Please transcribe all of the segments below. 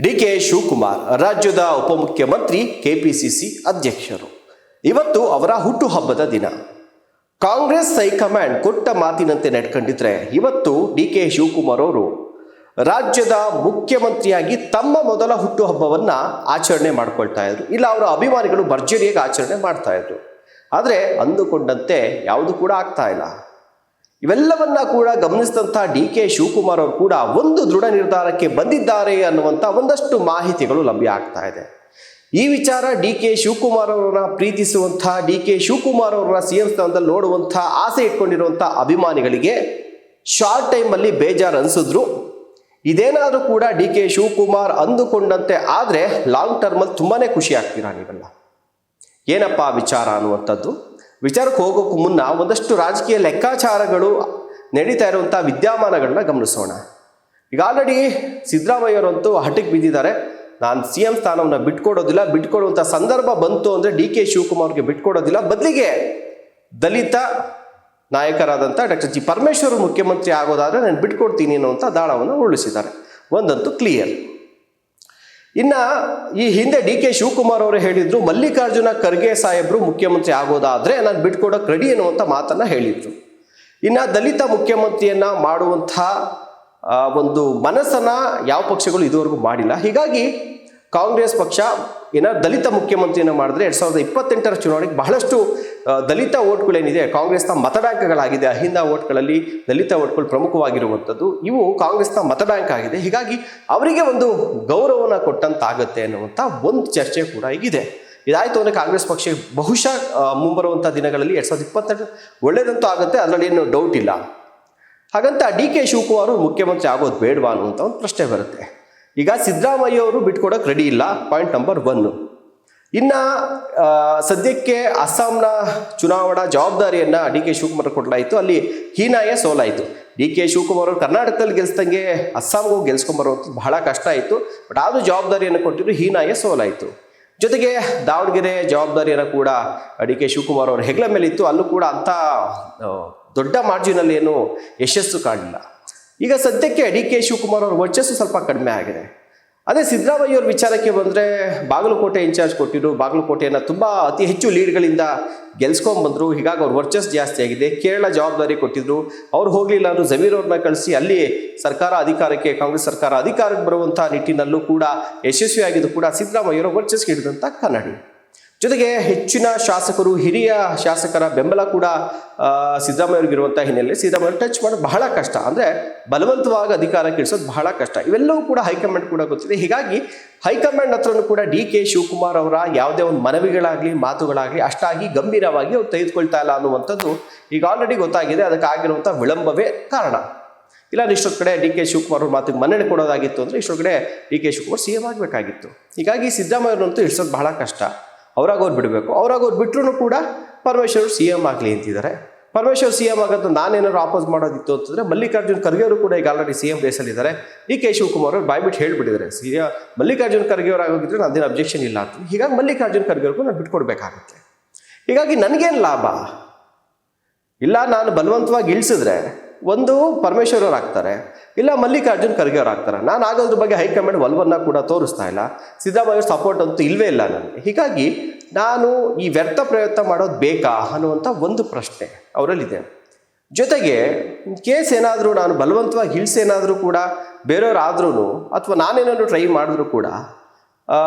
DK Shivakumar ರಾಜ್ಯದ ಉಪಮುಖ್ಯಮಂತ್ರಿ, KPCC ಅಧ್ಯಕ್ಷರು. ಇವತ್ತು ಅವರ ಹುಟ್ಟುಹಬ್ಬದ ದಿನ. ಕಾಂಗ್ರೆಸ್ ಹೈಕಮಾಂಡ್ ಕೊಟ್ಟ ಮಾತಿನಂತೆ ನಡ್ಕೊಂಡಿದ್ರೆ ಇವತ್ತು ಡಿಕೆ ಶಿವಕುಮಾರ್ ಅವರು ರಾಜ್ಯದ ಮುಖ್ಯಮಂತ್ರಿಯಾಗಿ ತಮ್ಮ ಮೊದಲ ಹುಟ್ಟುಹಬ್ಬವನ್ನು ಆಚರಣೆ ಮಾಡ್ಕೊಳ್ತಾ ಇದ್ರು. ಇಲ್ಲ, ಅವರ ಅಭಿಮಾನಿಗಳು ಭರ್ಜರಿಯಾಗಿ ಆಚರಣೆ ಮಾಡ್ತಾ ಇದ್ರು. ಆದರೆ ಅಂದುಕೊಂಡಂತೆ ಯಾವುದು ಕೂಡ ಆಗ್ತಾ ಇಲ್ಲ. ಇವೆಲ್ಲವನ್ನ ಕೂಡ ಗಮನಿಸಿದಂಥ ಡಿಕೆ ಶಿವಕುಮಾರ್ ಅವರು ಕೂಡ ಒಂದು ದೃಢ ನಿರ್ಧಾರಕ್ಕೆ ಬಂದಿದ್ದಾರೆ ಅನ್ನುವಂಥ ಒಂದಷ್ಟು ಮಾಹಿತಿಗಳು ಲಭ್ಯ ಆಗ್ತಾ ಇದೆ. ಈ ವಿಚಾರ ಡಿಕೆ ಶಿವಕುಮಾರ್ ಅವರನ್ನ ಪ್ರೀತಿಸುವಂಥ, ಡಿಕೆ ಶಿವಕುಮಾರ್ ಅವರನ್ನ ಸಿಎಂ ಸ್ಥಾನದಲ್ಲಿ ನೋಡುವಂಥ ಆಸೆ ಇಟ್ಕೊಂಡಿರುವಂಥ ಅಭಿಮಾನಿಗಳಿಗೆ ಶಾರ್ಟ್ ಟೈಮಲ್ಲಿ ಬೇಜಾರು ಅನಿಸಿದ್ರು. ಇದೇನಾದರೂ ಕೂಡ ಡಿಕೆ ಶಿವಕುಮಾರ್ ಅಂದುಕೊಂಡಂತೆ ಆದರೆ ಲಾಂಗ್ ಟರ್ಮಲ್ಲಿ ತುಂಬಾ ಖುಷಿ ಆಗ್ತೀರಾ ನೀವೆಲ್ಲ. ಏನಪ್ಪ ವಿಚಾರ ಅನ್ನುವಂಥದ್ದು ವಿಚಾರಕ್ಕೆ ಹೋಗೋಕ್ಕೂ ಮುನ್ನ ಒಂದಷ್ಟು ರಾಜಕೀಯ ಲೆಕ್ಕಾಚಾರಗಳು ನಡೀತಾ ಇರುವಂಥ ವಿದ್ಯಮಾನಗಳನ್ನ ಗಮನಿಸೋಣ. ಈಗ ಆಲ್ರೆಡಿ ಸಿದ್ದರಾಮಯ್ಯವರಂತೂ ಹಠಕ್ಕೆ ಬಿದ್ದಿದ್ದಾರೆ. ನಾನು CM ಸ್ಥಾನವನ್ನು ಬಿಟ್ಕೊಡೋದಿಲ್ಲ, ಬಿಟ್ಕೊಡುವಂಥ ಸಂದರ್ಭ ಬಂತು ಅಂದರೆ ಡಿಕೆ ಶಿವಕುಮಾರ್ಗೆ ಬಿಟ್ಕೊಡೋದಿಲ್ಲ, ಬದಲಿಗೆ ದಲಿತ ನಾಯಕರಾದಂಥ ಡಾಕ್ಟರ್ ಜಿ ಪರಮೇಶ್ವರ್ ಮುಖ್ಯಮಂತ್ರಿ ಆಗೋದಾದರೆ ನಾನು ಬಿಟ್ಕೊಡ್ತೀನಿ ಅನ್ನುವಂಥ ದಾಳವನ್ನು ಉರುಳಿಸಿದ್ದಾರೆ. ಒಂದಂತೂ ಕ್ಲಿಯರ್. ಇನ್ನು ಈ ಹಿಂದೆ ಡಿಕೆ ಶಿವಕುಮಾರ್ ಅವರು ಹೇಳಿದ್ರು, ಮಲ್ಲಿಕಾರ್ಜುನ ಖರ್ಗೆ ಸಾಹೇಬರು ಮುಖ್ಯಮಂತ್ರಿ ಆಗೋದಾದರೆ ನಾನು ಬಿಟ್ಕೊಡೋಕೆ ರೆಡಿ ಅನ್ನುವಂಥ ಮಾತನ್ನು ಹೇಳಿದ್ರು. ಇನ್ನು ದಲಿತ ಮುಖ್ಯಮಂತ್ರಿಯನ್ನ ಮಾಡುವಂಥ ಒಂದು ಮನಸ್ಸನ್ನು ಯಾವ ಪಕ್ಷಗಳು ಇದುವರೆಗೂ ಮಾಡಿಲ್ಲ. ಹೀಗಾಗಿ ಕಾಂಗ್ರೆಸ್ ಪಕ್ಷ ದಲಿತ ಮುಖ್ಯಮಂತ್ರಿಯನ್ನು ಮಾಡಿದ್ರೆ 2028 ಚುನಾವಣೆಗೆ ಬಹಳಷ್ಟು ದಲಿತ ಓಟ್ಗಳೇನಿದೆ ಕಾಂಗ್ರೆಸ್ನ ಮತ ಬ್ಯಾಂಕ್ಗಳಾಗಿದೆ. ಅಹಿಂದ ಓಟ್ಗಳಲ್ಲಿ ದಲಿತ ಓಟ್ಗಳು ಪ್ರಮುಖವಾಗಿರುವಂಥದ್ದು. ಇವು ಕಾಂಗ್ರೆಸ್ನ ಮತ ಬ್ಯಾಂಕ್ ಆಗಿದೆ. ಹೀಗಾಗಿ ಅವರಿಗೆ ಒಂದು ಗೌರವನ ಕೊಟ್ಟಂತಾಗತ್ತೆ ಅನ್ನುವಂಥ ಒಂದು ಚರ್ಚೆ ಕೂಡ ಈಗಿದೆ. ಇದಾಯಿತು ಅಂದರೆ ಕಾಂಗ್ರೆಸ್ ಪಕ್ಷ ಬಹುಶಃ ಮುಂಬರುವಂಥ ದಿನಗಳಲ್ಲಿ 2028 ಒಳ್ಳೆಯದಂತೂ ಆಗುತ್ತೆ, ಅದರಲ್ಲಿ ಏನು ಡೌಟ್ ಇಲ್ಲ. ಹಾಗಂತ ಡಿಕೆ ಶಿವಕುಮಾರ್ ಮುಖ್ಯಮಂತ್ರಿ ಆಗೋದು ಬೇಡವಾ ಅನ್ನುವಂಥ ಒಂದು ಪ್ರಶ್ನೆ ಬರುತ್ತೆ. ಈಗ ಸಿದ್ದರಾಮಯ್ಯ ಅವರು ಬಿಟ್ಕೊಡೋಕೆ ರೆಡಿ ಇಲ್ಲ, ಪಾಯಿಂಟ್ ನಂಬರ್ 1. ಇನ್ನು ಸದ್ಯಕ್ಕೆ ಅಸ್ಸಾಂನ ಚುನಾವಣಾ ಜವಾಬ್ದಾರಿಯನ್ನು ಡಿಕೆ ಶಿವಕುಮಾರ್ ಕೊಡಲಾಯಿತು. ಅಲ್ಲಿ ಹೀನಾಯ ಸೋಲಾಯಿತು. ಡಿಕೆ ಶಿವಕುಮಾರ್ ಅವರು ಕರ್ನಾಟಕದಲ್ಲಿ ಗೆಲ್ಸ್ದಂಗೆ ಅಸ್ಸಾಂಗೂ ಗೆಲ್ಸ್ಕೊಂಬರುವಂಥದ್ದು ಬಹಳ ಕಷ್ಟ ಆಯಿತು. ಬಟ್ ಆದರೂ ಜವಾಬ್ದಾರಿಯನ್ನು ಕೊಟ್ಟಿದ್ರು, ಹೀನಾಯ ಸೋಲಾಯಿತು. ಜೊತೆಗೆ ದಾವಣಗೆರೆ ಜವಾಬ್ದಾರಿಯನ್ನು ಕೂಡ ಡಿಕೆ ಶಿವಕುಮಾರ್ ಅವರು ಹೆಗಲ ಮೇಲಿತ್ತು. ಅಲ್ಲೂ ಕೂಡ ಅಂಥ ದೊಡ್ಡ ಮಾರ್ಜಿನಲ್ಲಿ ಏನು ಯಶಸ್ಸು ಕಾಣಲಿಲ್ಲ. ಈಗ ಸದ್ಯಕ್ಕೆ ಡಿಕೆ ಶಿವಕುಮಾರ್ ಅವ್ರ ವರ್ಚಸ್ಸು ಸ್ವಲ್ಪ ಕಡಿಮೆ ಆಗಿದೆ. ಅದೇ ಸಿದ್ದರಾಮಯ್ಯ ಅವ್ರ ವಿಚಾರಕ್ಕೆ ಬಂದರೆ ಬಾಗಲಕೋಟೆ ಇನ್ಚಾರ್ಜ್ ಕೊಟ್ಟಿದ್ರು. ಬಾಗಲಕೋಟೆಯನ್ನು ತುಂಬ ಅತಿ ಹೆಚ್ಚು ಲೀಡ್ಗಳಿಂದ ಗೆಲ್ಸ್ಕೊಂಡ್ಬಂದರು. ಹೀಗಾಗಿ ಅವ್ರ ವರ್ಚಸ್ ಜಾಸ್ತಿ ಆಗಿದೆ. ಕೇರಳ ಜವಾಬ್ದಾರಿ ಕೊಟ್ಟಿದ್ರು, ಅವ್ರು ಹೋಗಲಿಲ್ಲ ಅಂದರು. ಜಮೀರ್ ಅವ್ರನ್ನ ಕಳಿಸಿ ಅಲ್ಲಿ ಕಾಂಗ್ರೆಸ್ ಸರ್ಕಾರ ಅಧಿಕಾರಕ್ಕೆ ಬರುವಂಥ ನಿಟ್ಟಿನಲ್ಲೂ ಕೂಡ ಯಶಸ್ವಿಯಾಗಿದ್ದು ಕೂಡ ಸಿದ್ದರಾಮಯ್ಯರ ವರ್ಚಸ್ಗೆ ಹಿಡಿದಂಥ ಕನ್ನಡಿ. ಜೊತೆಗೆ ಹೆಚ್ಚಿನ ಶಾಸಕರು, ಹಿರಿಯ ಶಾಸಕರ ಬೆಂಬಲ ಕೂಡ ಸಿದ್ದರಾಮಯ್ಯವ್ರಿಗಿರುವಂಥ ಹಿನ್ನೆಲೆ ಸಿದ್ದರಾಮಯ್ಯ ಟಚ್ ಮಾಡೋದು ಬಹಳ ಕಷ್ಟ. ಅಂದರೆ ಬಲವಂತವಾಗಿ ಅಧಿಕಾರಕ್ಕೆ ಇಳಿಸೋದು ಬಹಳ ಕಷ್ಟ. ಇವೆಲ್ಲವೂ ಕೂಡ ಹೈಕಮಾಂಡ್ ಕೂಡ ಗೊತ್ತಿದೆ. ಹೀಗಾಗಿ ಹೈಕಮಾಂಡ್ ಹತ್ರನೂ ಕೂಡ ಡಿಕೆ ಶಿವಕುಮಾರ್ ಅವರ ಯಾವುದೇ ಒಂದು ಮನವಿಗಳಾಗಲಿ ಮಾತುಗಳಾಗಲಿ ಅಷ್ಟಾಗಿ ಗಂಭೀರವಾಗಿ ಅವ್ರು ತೆಗೆದುಕೊಳ್ತಾ ಇಲ್ಲ ಅನ್ನುವಂಥದ್ದು ಈಗ ಆಲ್ರೆಡಿ ಗೊತ್ತಾಗಿದೆ. ಅದಕ್ಕಾಗಿರುವಂಥ ವಿಳಂಬವೇ ಕಾರಣ. ಇಲ್ಲ ಇಷ್ಟೊತ್ತು ಕಡೆ ಡಿಕೆ ಶಿವಕುಮಾರ್ ಅವ್ರ ಮಾತಿಗೆ ಮನ್ನಣೆ ಕೊಡೋದಾಗಿತ್ತು ಅಂದರೆ ಇಷ್ಟೊತ್ತು ಕಡೆ ಡಿಕೆ ಶಿವಕುಮಾರ್ CM ಆಗಬೇಕಾಗಿತ್ತು. ಹೀಗಾಗಿ ಸಿದ್ದರಾಮಯ್ಯವ್ರಂತೂ ಇಳಿಸೋದು ಬಹಳ ಕಷ್ಟ. ಅವ್ರಾಗೋರು ಬಿಡಬೇಕು. ಅವ್ರಾಗೋರು ಬಿಟ್ಟರು ಕೂಡ ಪರಮೇಶ್ವರ್ CM ಆಗಲಿ ಅಂತಿದ್ದಾರೆ. ಪರಮೇಶ್ವರ್ CM ಆಗೋದು ನಾನೇನಾದ್ರು ಆಪೋಸ್ ಮಾಡೋದಿತ್ತು ಅಂತಂದರೆ ಮಲ್ಲಿಕಾರ್ಜುನ್ ಖರ್ಗೆ ಅವರು ಕೂಡ ಈಗ ಆಲ್ರೆಡಿ CM ರೇಸಲ್ಲಿದ್ದಾರೆ. ಡಿಕೆ ಶಿವಕುಮಾರ್ ಅವರು ಬಾಯ್ಬಿಟ್ಟು ಹೇಳಿಬಿಟ್ಟಿದ್ದಾರೆ, ಮಲ್ಲಿಕಾರ್ಜುನ್ ಖರ್ಗೆ ಅವರು ಆಗೋಗಿದ್ರೆ ನಂದೇನು ಅಬ್ಜೆಕ್ಷನ್ ಇಲ್ಲ ಅಂತ. ಹೀಗಾಗಿ ಮಲ್ಲಿಕಾರ್ಜುನ್ ಖರ್ಗೆ ಅವ್ರಿಗೂ ನಾನು ಬಿಟ್ಕೊಡ್ಬೇಕಾಗುತ್ತೆ. ಹೀಗಾಗಿ ನನಗೇನು ಲಾಭ ಇಲ್ಲ, ನಾನು ಬಲವಂತವಾಗಿ ಇಳಿಸಿದ್ರೆ ಒಂದು ಪರಮೇಶ್ವರ್ ಅವ್ರು ಆಗ್ತಾರೆ, ಇಲ್ಲ ಮಲ್ಲಿಕಾರ್ಜುನ್ ಖರ್ಗೆ ಅವ್ರು ಆಗ್ತಾರೆ. ನಾನು ಆಗೋದ್ರ ಬಗ್ಗೆ ಹೈಕಮಾಂಡ್ ಒಲವನ್ನು ಕೂಡ ತೋರಿಸ್ತಾ ಇಲ್ಲ. ಸಿದ್ದರಾಮಯ್ಯ ಸಪೋರ್ಟ್ ಅಂತೂ ಇಲ್ಲವೇ ಇಲ್ಲ ನನಗೆ. ಹೀಗಾಗಿ ನಾನು ಈ ವ್ಯರ್ಥ ಪ್ರಯತ್ನ ಮಾಡೋದು ಬೇಕಾ ಅನ್ನುವಂಥ ಒಂದು ಪ್ರಶ್ನೆ ಅವರಲ್ಲಿದೆ. ಜೊತೆಗೆ ಕೇಸ್ ಏನಾದರೂ ನಾನು ಬಲವಂತವಾಗಿ ಇಳಿಸೇನಾದರೂ ಕೂಡ ಬೇರೆಯವ್ರಾದ್ರೂ ಅಥವಾ ನಾನೇನಾದರೂ ಟ್ರೈ ಮಾಡಿದ್ರು ಕೂಡ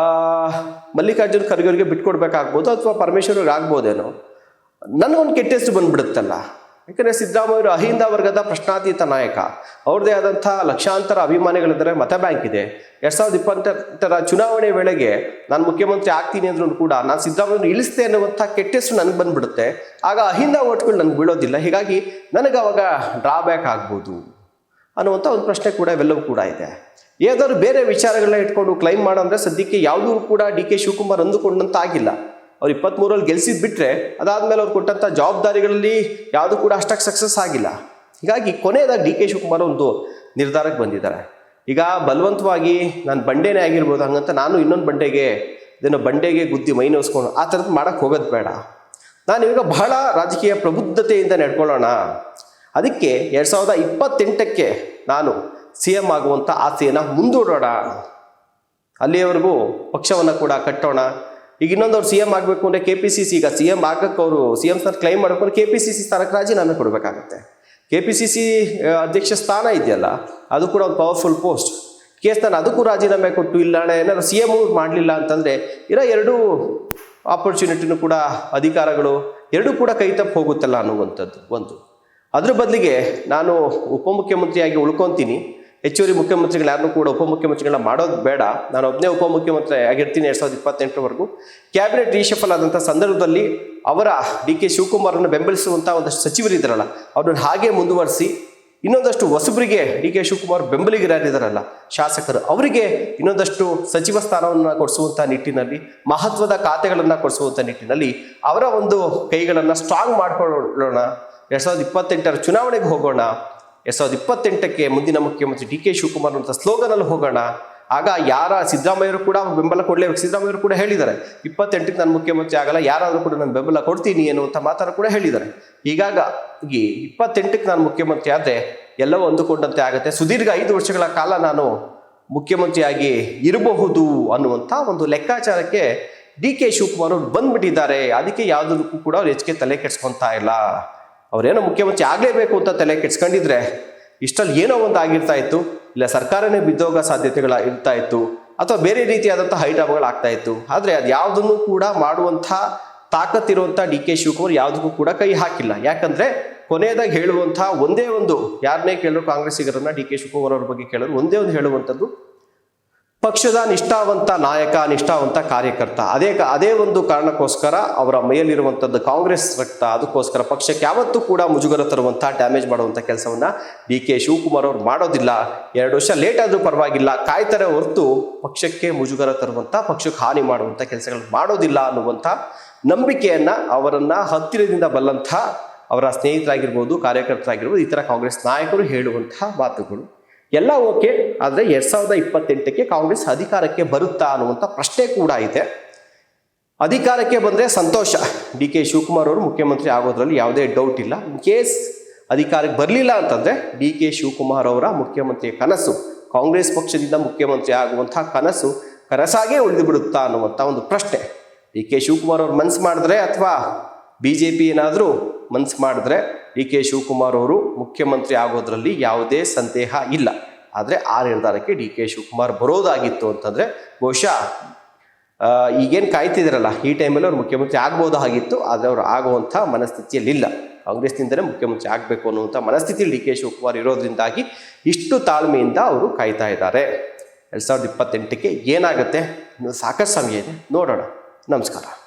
ಮಲ್ಲಿಕಾರ್ಜುನ್ ಖರ್ಗೆ ಅವ್ರಿಗೆ ಬಿಟ್ಕೊಡ್ಬೇಕಾಗ್ಬೋದು ಅಥವಾ ಪರಮೇಶ್ವರ್ಗೆ ಆಗ್ಬೋದೇನೋ. ನನಗೊಂದು ಕೆಟ್ಟ ಹೆಸರು ಬಂದುಬಿಡುತ್ತಲ್ಲ. ಯಾಕಂದರೆ ಸಿದ್ದರಾಮಯ್ಯವರು ಅಹಿಂದ ವರ್ಗದ ಪ್ರಶ್ನಾತೀತ ನಾಯಕ. ಅವ್ರದ್ದೇ ಆದಂಥ ಲಕ್ಷಾಂತರ ಅಭಿಮಾನಿಗಳಿದ್ದಾರೆ, ಮತ ಬ್ಯಾಂಕ್ ಇದೆ. 2028 ಚುನಾವಣೆ ವೇಳೆಗೆ ನಾನು ಮುಖ್ಯಮಂತ್ರಿ ಆಗ್ತೀನಿ ಅಂದ್ರೂ ಕೂಡ ನಾನು ಸಿದ್ದರಾಮಯ್ಯವ್ರನ್ನ ಇಳಿಸ್ತೆ ಅನ್ನುವಂಥ ಕೆಟ್ಟ ಹೆಸರು ನನಗೆ ಬಂದುಬಿಡುತ್ತೆ. ಆಗ ಅಹಿಂದ ಓಟ್ಗಳು ನನಗೆ ಬೀಳೋದಿಲ್ಲ. ಹೀಗಾಗಿ ನನಗೆ ಅವಾಗ ಡ್ರಾಬ್ಯಾಕ್ ಆಗ್ಬೋದು ಅನ್ನುವಂಥ ಒಂದು ಪ್ರಶ್ನೆ ಕೂಡ ಇವೆಲ್ಲವೂ ಕೂಡ ಇದೆ. ಏನಾದರೂ ಬೇರೆ ವಿಚಾರಗಳನ್ನ ಇಟ್ಕೊಂಡು ಕ್ಲೈಮ್ ಮಾಡೋಂದರೆ ಸದ್ಯಕ್ಕೆ ಯಾವುದೂ ಕೂಡ ಡಿಕೆ ಶಿವಕುಮಾರ್ ಅಂದುಕೊಂಡಂತ ಆಗಿಲ್ಲ. ಅವ್ರು 23ರಲ್ಲಿ ಗೆಲ್ಸಿದ್ದು ಬಿಟ್ಟರೆ ಅದಾದಮೇಲೆ ಅವ್ರು ಕೊಟ್ಟಂಥ ಜವಾಬ್ದಾರಿಗಳಲ್ಲಿ ಯಾವುದೂ ಕೂಡ ಅಷ್ಟಾಗಿ ಸಕ್ಸಸ್ ಆಗಿಲ್ಲ. ಹೀಗಾಗಿ ಕೊನೆಯದಾಗಿ ಡಿಕೆ ಶಿವಕುಮಾರ್ ಒಂದು ನಿರ್ಧಾರಕ್ಕೆ ಬಂದಿದ್ದಾರೆ. ಈಗ ಬಲವಂತವಾಗಿ ನಾನು ಬಂಡೆನೇ ಆಗಿರ್ಬೋದು ಹಂಗಂತ ನಾನು ಇನ್ನೊಂದು ಬಂಡೆಗೆ ಗುದ್ದಿ ಮೈ ನೋಸ್ಕೊಂಡು ಆ ಥರದ್ದು ಮಾಡೋಕ್ಕೆ ಹೋಗೋದು ಬೇಡ. ನಾನು ಇವಾಗ ಬಹಳ ರಾಜಕೀಯ ಪ್ರಬುದ್ಧತೆಯಿಂದ ನಡ್ಕೊಳ್ಳೋಣ. ಅದಕ್ಕೆ 2028ಕ್ಕೆ ನಾನು CM ಆಗುವಂಥ ಆಸೆಯನ್ನು ಮುಂದೂಡೋಣ ಅಲ್ಲಿಯವರೆಗೂ ಪಕ್ಷವನ್ನು ಕೂಡ ಕಟ್ಟೋಣ. ಈಗ ಇನ್ನೊಂದವ್ರು ಸಿ ಎಂ ಆಗಬೇಕು ಅಂದರೆ KPCC, ಈಗ ಸಿ ಎಂ ಆಗಕ್ಕೆ ಅವರು ಸಿ ಎಂ ಸ್ಥಾನ ಕ್ಲೈಮ್ ಮಾಡಬೇಕು ಅಂದರೆ KPCC ಸ್ಥಾನಕ್ಕೆ ರಾಜೀನಾಮೆ ಕೊಡಬೇಕಾಗತ್ತೆ. KPCC ಅಧ್ಯಕ್ಷ ಸ್ಥಾನ ಇದೆಯಲ್ಲ, ಅದು ಕೂಡ ಒಂದು ಪವರ್ಫುಲ್ ಪೋಸ್ಟ್. ಸ್ಥಾನ ಅದಕ್ಕೂ ರಾಜೀನಾಮೆ ಕೊಟ್ಟು ಇಲ್ಲ ಏನಾದ್ರು ಸಿ ಎಂ ಮಾಡಲಿಲ್ಲ ಅಂತಂದರೆ ಇರೋ ಎರಡೂ ಆಪರ್ಚುನಿಟಿನೂ ಕೂಡ ಅಧಿಕಾರಗಳು ಎರಡೂ ಕೂಡ ಕೈ ತಪ್ಪು ಹೋಗುತ್ತಲ್ಲ ಅನ್ನುವಂಥದ್ದು ಒಂದು. ಅದ್ರ ಬದಲಿಗೆ ನಾನು ಉಪಮುಖ್ಯಮಂತ್ರಿಯಾಗಿ ಉಳ್ಕೊತೀನಿ, ಹೆಚ್ಚುವರಿ ಮುಖ್ಯಮಂತ್ರಿಗಳು ಯಾರನ್ನೂ ಕೂಡ ಉಪಮುಖ್ಯಮಂತ್ರಿಗಳನ್ನ ಮಾಡೋದು ಬೇಡ, ನಾನು ಒಬ್ಬನೇ ಉಪಮುಖ್ಯಮಂತ್ರಿ ಆಗಿರ್ತೀನಿ 2028ರವರೆಗೂ. ಕ್ಯಾಬಿನೆಟ್ ರೀಶಫಲ್ ಆದಂಥ ಸಂದರ್ಭದಲ್ಲಿ ಅವರ DK ಶಿವಕುಮಾರನ್ನು ಬೆಂಬಲಿಸುವಂಥ ಒಂದಷ್ಟು ಸಚಿವರಿದ್ದಾರಲ್ಲ, ಅವ್ರನ್ನ ಹಾಗೆ ಮುಂದುವರಿಸಿ ಇನ್ನೊಂದಷ್ಟು ಹೊಸಬರಿಗೆ DK ಶಿವಕುಮಾರ್ ಬೆಂಬಲಿಗರಾಗಿದ್ದಾರಲ್ಲ ಶಾಸಕರು, ಅವರಿಗೆ ಇನ್ನೊಂದಷ್ಟು ಸಚಿವ ಸ್ಥಾನವನ್ನು ಕೊಡಿಸುವಂಥ ನಿಟ್ಟಿನಲ್ಲಿ, ಮಹತ್ವದ ಖಾತೆಗಳನ್ನು ಕೊಡಿಸುವಂಥ ನಿಟ್ಟಿನಲ್ಲಿ ಅವರ ಒಂದು ಕೈಗಳನ್ನು ಸ್ಟ್ರಾಂಗ್ ಮಾಡ್ಕೊಳ್ಳೋಣ. 2028ರ ಚುನಾವಣೆಗೆ ಹೋಗೋಣ. 2028ಕ್ಕೆ ಮುಂದಿನ ಮುಖ್ಯಮಂತ್ರಿ DK ಶಿವಕುಮಾರ್ ಅಂತ ಸ್ಲೋಗನಲ್ಲಿ ಹೋಗೋಣ. ಆಗ ಯಾರ ಸಿದ್ದರಾಮಯ್ಯರು ಕೂಡ ಬೆಂಬಲ ಕೊಡಲೇಬೇಕು. ಸಿದ್ದರಾಮಯ್ಯರು ಕೂಡ ಹೇಳಿದ್ದಾರೆ 28ಕ್ಕೆ ನಾನು ಮುಖ್ಯಮಂತ್ರಿ ಆಗಲ್ಲ, ಯಾರಾದರೂ ಕೂಡ ನಾನು ಬೆಂಬಲ ಕೊಡ್ತೀನಿ ಎನ್ನುವಂಥ ಮಾತನ್ನು ಕೂಡ ಹೇಳಿದ್ದಾರೆ. ಹೀಗಾಗಿ 28ಕ್ಕೆ ನಾನು ಮುಖ್ಯಮಂತ್ರಿ ಆದರೆ ಎಲ್ಲವೂ ಅಂದುಕೊಂಡಂತೆ ಆಗುತ್ತೆ. ಸುದೀರ್ಘ 5 ವರ್ಷಗಳ ಕಾಲ ನಾನು ಮುಖ್ಯಮಂತ್ರಿಯಾಗಿ ಇರಬಹುದು ಅನ್ನುವಂಥ ಒಂದು ಲೆಕ್ಕಾಚಾರಕ್ಕೆ DK ಶಿವಕುಮಾರ್ ಅವರು ಬಂದ್ಬಿಟ್ಟಿದ್ದಾರೆ. ಅದಕ್ಕೆ ಯಾವುದಕ್ಕೂ ಕೂಡ ಅವ್ರು ಹೆಚ್ಚಿಗೆ ತಲೆ ಕೆಡ್ಸ್ಕೊತಾ ಇಲ್ಲ. ಅವರೇನೋ ಮುಖ್ಯಮಂತ್ರಿ ಆಗಲೇಬೇಕು ಅಂತ ತಲೆ ಕೆಡ್ಸ್ಕೊಂಡಿದ್ರೆ ಇಷ್ಟರಲ್ಲಿ ಏನೋ ಒಂದು ಆಗಿರ್ತಾ ಇತ್ತು, ಇಲ್ಲ ಸರ್ಕಾರನೇ ಬಿದ್ದೋಗೋ ಸಾಧ್ಯತೆಗಳ ಇರ್ತಾ ಇತ್ತು, ಅಥವಾ ಬೇರೆ ರೀತಿಯಾದಂಥ ಹೈಡ್ರಾಮಾಗಳಾಗ್ತಾ ಇತ್ತು. ಆದರೆ ಅದು ಯಾವುದನ್ನು ಕೂಡ ಮಾಡುವಂಥ ತಾಕತ್ತಿರುವಂಥ DK ಶಿವಕುಮಾರ್ ಯಾವುದಕ್ಕೂ ಕೂಡ ಕೈ ಹಾಕಿಲ್ಲ. ಯಾಕಂದರೆ ಕೊನೆಯದಾಗಿ ಹೇಳುವಂಥ ಒಂದೇ ಒಂದು, ಯಾರನ್ನೇ ಕೇಳಿದ್ರು ಕಾಂಗ್ರೆಸ್ಸಿಗರನ್ನ DK ಶಿವಕುಮಾರ್ ಅವ್ರ ಬಗ್ಗೆ ಕೇಳಿದ್ರು ಒಂದೇ ಒಂದು ಹೇಳುವಂಥದ್ದು, ಪಕ್ಷದ ನಿಷ್ಠಾವಂತ ನಾಯಕ, ನಿಷ್ಠಾವಂತ ಕಾರ್ಯಕರ್ತ. ಅದೇ ಒಂದು ಕಾರಣಕ್ಕೋಸ್ಕರ ಅವರ ಮೈಯಲ್ಲಿರುವಂಥದ್ದು ಕಾಂಗ್ರೆಸ್ ರಕ್ತ, ಅದಕ್ಕೋಸ್ಕರ ಪಕ್ಷಕ್ಕೆ ಯಾವತ್ತೂ ಕೂಡ ಮುಜುಗರ ತರುವಂಥ, ಡ್ಯಾಮೇಜ್ ಮಾಡುವಂಥ ಕೆಲಸವನ್ನು DK ಶಿವಕುಮಾರ್ ಅವರು ಮಾಡೋದಿಲ್ಲ. 2 ವರ್ಷ ಲೇಟ್ ಆದರೂ ಪರವಾಗಿಲ್ಲ, ಕಾಯ್ತಾರೆ ಹೊರತು ಪಕ್ಷಕ್ಕೆ ಮುಜುಗರ ತರುವಂಥ, ಪಕ್ಷಕ್ಕೆ ಹಾನಿ ಮಾಡುವಂಥ ಕೆಲಸಗಳು ಮಾಡೋದಿಲ್ಲ ಅನ್ನುವಂಥ ನಂಬಿಕೆಯನ್ನು ಅವರನ್ನು ಹತ್ತಿರದಿಂದ ಬಲ್ಲಂಥ ಅವರ ಸ್ನೇಹಿತರಾಗಿರ್ಬೋದು, ಕಾರ್ಯಕರ್ತರಾಗಿರ್ಬೋದು, ಇತರ ಕಾಂಗ್ರೆಸ್ ನಾಯಕರು ಹೇಳುವಂಥ ಮಾತುಗಳು ಎಲ್ಲ ಓಕೆ. ಆದರೆ 2028ಕ್ಕೆ ಕಾಂಗ್ರೆಸ್ ಅಧಿಕಾರಕ್ಕೆ ಬರುತ್ತಾ ಅನ್ನುವಂಥ ಪ್ರಶ್ನೆ ಕೂಡ ಇದೆ. ಅಧಿಕಾರಕ್ಕೆ ಬಂದರೆ ಸಂತೋಷ, DK ಶಿವಕುಮಾರ್ ಅವರು ಮುಖ್ಯಮಂತ್ರಿ ಆಗೋದ್ರಲ್ಲಿ ಯಾವುದೇ ಡೌಟ್ ಇಲ್ಲ. ಇನ್ ಕೇಸ್ ಅಧಿಕಾರಕ್ಕೆ ಬರಲಿಲ್ಲ ಅಂತಂದರೆ DK ಶಿವಕುಮಾರ್ ಅವರ ಮುಖ್ಯಮಂತ್ರಿಯ ಕನಸು, ಕಾಂಗ್ರೆಸ್ ಪಕ್ಷದಿಂದ ಮುಖ್ಯಮಂತ್ರಿ ಆಗುವಂಥ ಕನಸು ಕನಸಾಗೇ ಉಳಿದು ಬಿಡುತ್ತಾ ಅನ್ನುವಂಥ ಒಂದು ಪ್ರಶ್ನೆ. DK ಶಿವಕುಮಾರ್ ಅವರು ಮನಸ್ಸು ಮಾಡಿದ್ರೆ ಅಥವಾ BJP ಏನಾದರೂ ಮನಸ್ಸು ಮಾಡಿದ್ರೆ DK ಶಿವಕುಮಾರ್ ಅವರು ಮುಖ್ಯಮಂತ್ರಿ ಆಗೋದ್ರಲ್ಲಿ ಯಾವುದೇ ಸಂದೇಹ ಇಲ್ಲ. ಆದರೆ ಆ ನಿರ್ಧಾರಕ್ಕೆ DK ಶಿವಕುಮಾರ್ ಬರೋದಾಗಿತ್ತು ಅಂತಂದರೆ ಬಹುಶಃ ಈಗೇನು ಕಾಯ್ತಿದ್ದಾರಲ್ಲ ಈ ಟೈಮಲ್ಲಿ ಅವ್ರು ಮುಖ್ಯಮಂತ್ರಿ ಆಗ್ಬೋದಾಗಿತ್ತು. ಆದರೆ ಅವರು ಆಗುವಂಥ ಮನಸ್ಥಿತಿಯಲ್ಲಿಲ್ಲ. ಕಾಂಗ್ರೆಸ್ನಿಂದಲೇ ಮುಖ್ಯಮಂತ್ರಿ ಆಗಬೇಕು ಅನ್ನುವಂಥ ಮನಸ್ಥಿತಿಯಲ್ಲಿ DK ಶಿವಕುಮಾರ್ ಇರೋದ್ರಿಂದಾಗಿ ಇಷ್ಟು ತಾಳ್ಮೆಯಿಂದ ಅವರು ಕಾಯ್ತಾ ಇದ್ದಾರೆ. 2028ಕ್ಕೆ ಏನಾಗುತ್ತೆ, ಇನ್ನು ಸಾಕಷ್ಟು ಸಮಯ ಇದೆ, ನೋಡೋಣ. ನಮಸ್ಕಾರ.